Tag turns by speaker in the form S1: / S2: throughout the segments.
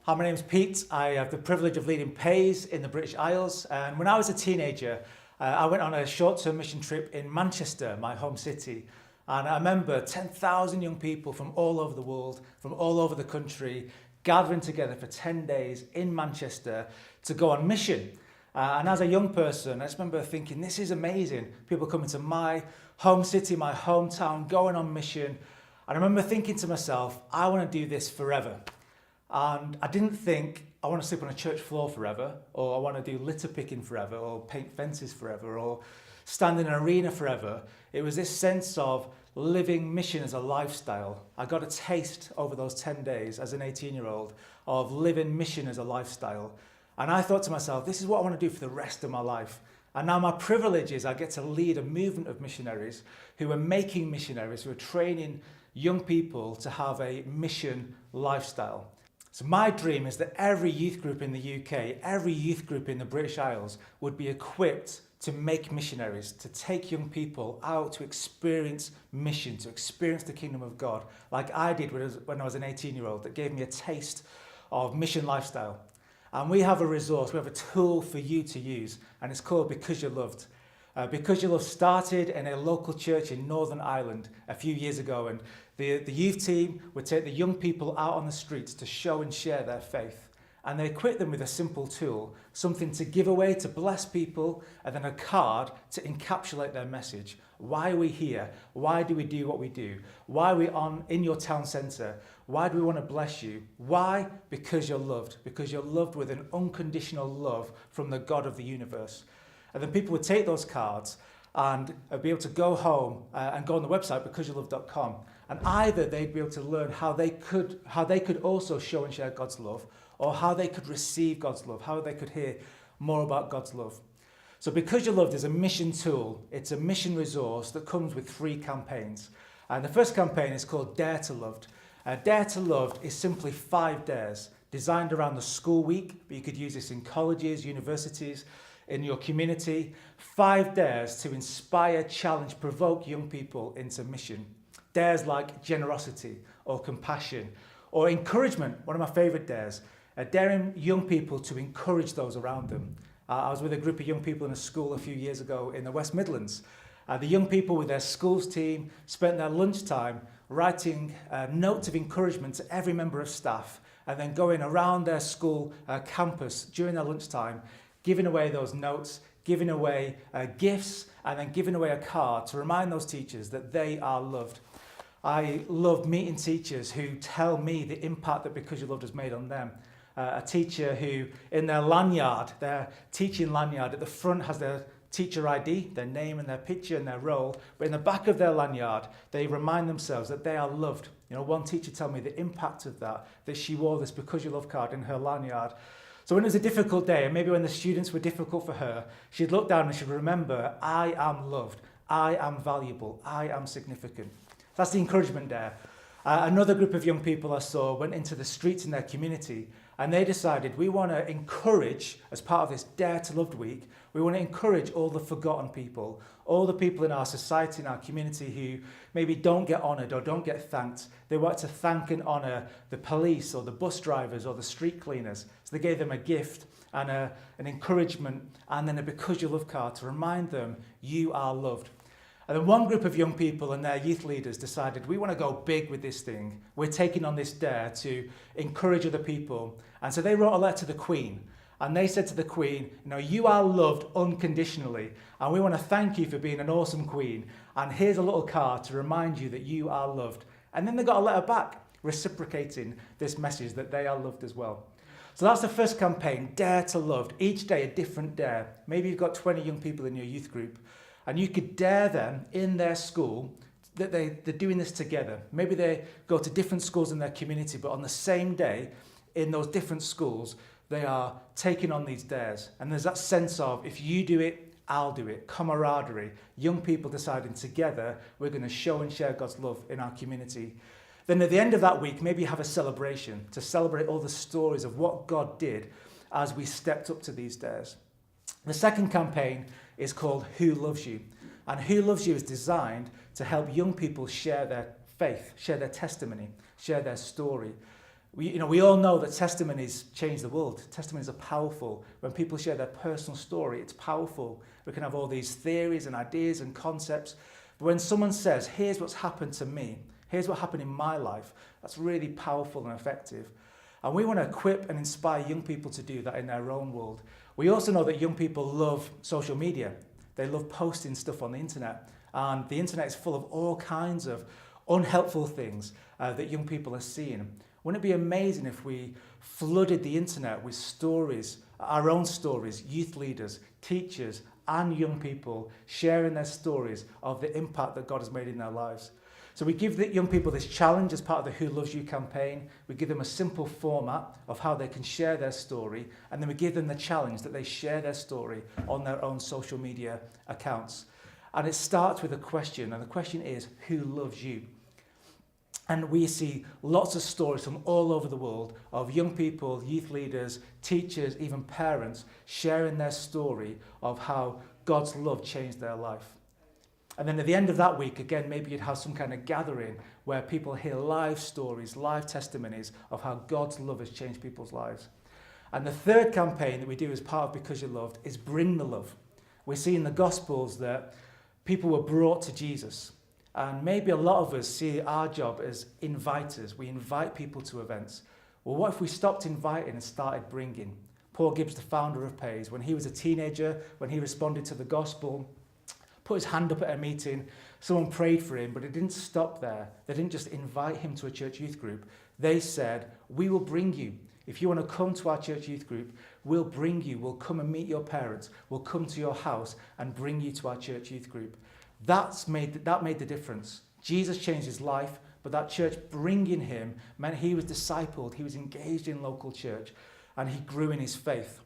S1: Hi, my name's Pete. I have the privilege of leading PAIS in the British Isles. And when I was a teenager, I went on a short-term mission trip in Manchester, my home city. And I remember 10,000 young people from all over the world, from all over the country, gathering together for 10 days in Manchester to go on mission. And as a young person, I just remember thinking, this is amazing. People coming to my home city, my hometown, going on mission. And I remember thinking to myself, I want to do this forever. And I didn't think I want to sleep on a church floor forever, or I want to do litter picking forever, or paint fences forever, or stand in an arena forever. It was this sense of living mission as a lifestyle. I got a taste over those 10 days as an 18-year-old of living mission as a lifestyle. And I thought to myself, this is what I want to do for the rest of my life. And now my privilege is I get to lead a movement of missionaries who are making missionaries, who are training young people to have a mission lifestyle. So my dream is that every youth group in the UK, every youth group in the British Isles would be equipped to make missionaries, to take young people out to experience mission, to experience the kingdom of God, like I did when I was an 18-year-old, that gave me a taste of mission lifestyle. And we have a resource, we have a tool for you to use, and it's called Because You're Loved. Because You're Loved started in a local church in Northern Ireland a few years ago, and the youth team would take the young people out on the streets to show and share their faith. And they equip them with a simple tool, something to give away to bless people, and then a card to encapsulate their message. Why are we here? Why do we do what we do? Why are we in your town centre? Why do we want to bless you? Why? Because you're loved. Because you're loved with an unconditional love from the God of the universe. And then people would take those cards and be able to go home and go on the website becauseyourloved.com, and either they'd be able to learn how they could also show and share God's love, or how they could receive God's love, how they could hear more about God's love. So Because You're Loved is a mission tool. It's a mission resource that comes with 3 campaigns. And the first campaign is called Dare to Loved. Dare to Loved is simply 5 dares designed around the school week, but you could use this in colleges, universities, in your community. 5 dares to inspire, challenge, provoke young people into mission. Dares like generosity or compassion or encouragement, one of my favourite dares. Daring young people to encourage those around them. I was with a group of young people in a school a few years ago in the West Midlands. The young people with their schools team spent their lunchtime writing notes of encouragement to every member of staff, and then going around their school campus during their lunchtime, giving away those notes, giving away gifts, and then giving away a card to remind those teachers that they are loved. I love meeting teachers who tell me the impact that Because You're Loved has made on them. A teacher who, in their lanyard, their teaching lanyard, at the front has their teacher ID, their name and their picture and their role, but in the back of their lanyard, they remind themselves that they are loved. You know, one teacher told me the impact of that she wore this Because You're Loved card in her lanyard. So when it was a difficult day, and maybe when the students were difficult for her, she'd look down and she'd remember, I am loved, I am valuable, I am significant. That's the encouragement dare. Another group of young people I saw went into the streets in their community, and they decided, we want to encourage, as part of this Dare to Loved week, we want to encourage all the forgotten people, all the people in our society, in our community who maybe don't get honoured or don't get thanked. They want to thank and honour the police or the bus drivers or the street cleaners. So they gave them a gift and an encouragement, and then a Because You're Loved card to remind them you are loved. And then one group of young people and their youth leaders decided, we want to go big with this thing. We're taking on this dare to encourage other people. And so they wrote a letter to the Queen. And they said to the Queen, you are loved unconditionally. And we want to thank you for being an awesome Queen. And here's a little card to remind you that you are loved. And then they got a letter back reciprocating this message that they are loved as well. So that's the first campaign, Dare to Loved. Each day a different dare. Maybe you've got 20 young people in your youth group, and you could dare them in their school that they're doing this together. Maybe they go to different schools in their community, but on the same day, in those different schools, they are taking on these dares. And there's that sense of, if you do it, I'll do it, camaraderie. Young people deciding together, we're going to show and share God's love in our community. Then at the end of that week, maybe you have a celebration to celebrate all the stories of what God did as we stepped up to these dares. The second campaign is called Who Loves You? And Who Loves You is designed to help young people share their faith, share their testimony, share their story. We all know that testimonies change the world. Testimonies are powerful. When people share their personal story, it's powerful. We can have all these theories and ideas and concepts. But when someone says, here's what's happened to me, here's what happened in my life, that's really powerful and effective. And we want to equip and inspire young people to do that in their own world. We also know that young people love social media. They love posting stuff on the internet. And the internet is full of all kinds of unhelpful things that young people are seeing. Wouldn't it be amazing if we flooded the internet with stories, our own stories, youth leaders, teachers, and young people sharing their stories of the impact that God has made in their lives? So we give the young people this challenge as part of the Who Loves You campaign. We give them a simple format of how they can share their story, and then we give them the challenge that they share their story on their own social media accounts. And it starts with a question, and the question is, who loves you? And we see lots of stories from all over the world of young people, youth leaders, teachers, even parents sharing their story of how God's love changed their life. And then at the end of that week, again, maybe you'd have some kind of gathering where people hear live stories, live testimonies of how God's love has changed people's lives. And the third campaign that we do as part of Because You're Loved is Bring the Love. We see in the Gospels that people were brought to Jesus. And maybe a lot of us see our job as inviters. We invite people to events. Well, what if we stopped inviting and started bringing? Paul Gibbs, the founder of PAIS, when he was a teenager, when he responded to the gospel, put his hand up at a meeting, someone prayed for him, but it didn't stop there. They didn't just invite him to a church youth group. They said, we will bring you. If you want to come to our church youth group, we'll bring you. We'll come and meet your parents. We'll come to your house and bring you to our church youth group. That made the difference. Jesus changed his life, but that church bringing him meant he was discipled, he was engaged in local church, and he grew in his faith.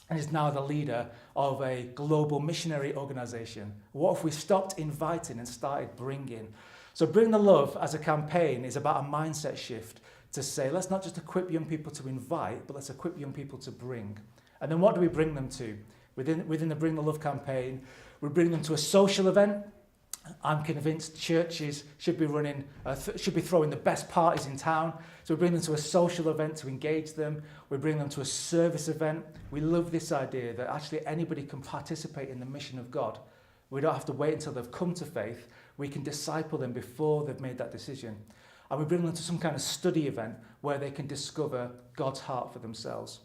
S1: And is now the leader of a global missionary organization. What if we stopped inviting and started bringing? So Bring the Love as a campaign is about a mindset shift to say, let's not just equip young people to invite, but let's equip young people to bring. And then what do we bring them to? Within the Bring the Love campaign, we bring them to a social event. I'm convinced churches should be throwing the best parties in town. So we bring them to a social event to engage them. We bring them to a service event. We love this idea that actually anybody can participate in the mission of God. We don't have to wait until they've come to faith. We can disciple them before they've made that decision. And we bring them to some kind of study event where they can discover God's heart for themselves.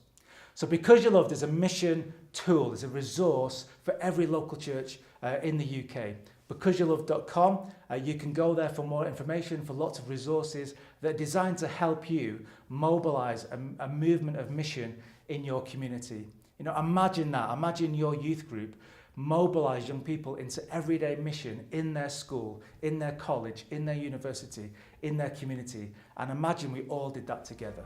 S1: So Because You're Loved is a mission tool, is a resource for every local church in the UK. BecauseYou'reLoved.com, you can go there for more information, for lots of resources that are designed to help you mobilize a movement of mission in your community. Imagine that. Imagine your youth group mobilize young people into everyday mission in their school, in their college, in their university, in their community. And imagine we all did that together.